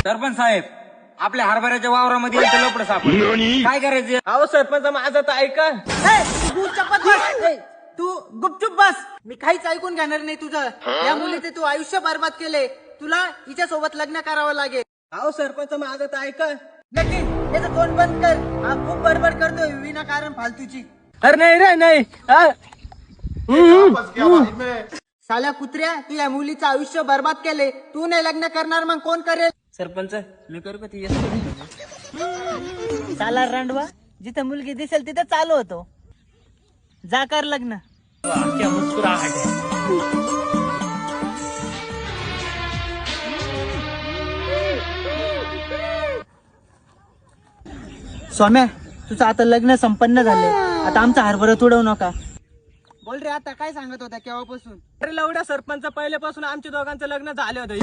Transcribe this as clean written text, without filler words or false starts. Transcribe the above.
सरपंच साहेब, आपल्या हरभऱ्याच्या वावरामध्ये लपड सापडलं, काय करायचं? अहो सरपंच, माझं तर ऐका. तू चपत बस. तू गुपचूप बस. मी काहीच ऐकून घेणार नाही तुझं. या मुलीचे तू आयुष्य बर्बाद केले. तुला हिच्या सोबत लग्न करावं लागेल. अहो सरपंच, माझं तर ऐका. नक्की त्याचं तोंड बंद कर. हा खूप बडबड करतोय विनाकारण फालतूची. अरे नाही रे, नाही. साल्या कुत्र्या, तू या मुलीचं आयुष्य बर्बाद केले. तू नाही लग्न करणार मग कोण करेल? सरपंच, मी करू का ती? साला रांडवा, जिथं मुलगी दिसेल तिथं चालू होतो. जा कर लग्न. क्या मुस्कुराहट है. सौम्या, तुझं आता लग्न संपन्न झाले. आता आमचा हरभरा तुडवू नका. बोल रे, आता काय सांगत होता केव्हापासून? अरे लवड्या सरपंच, पहिल्यापासून आमच्या दोघांचं लग्न झालं होतं.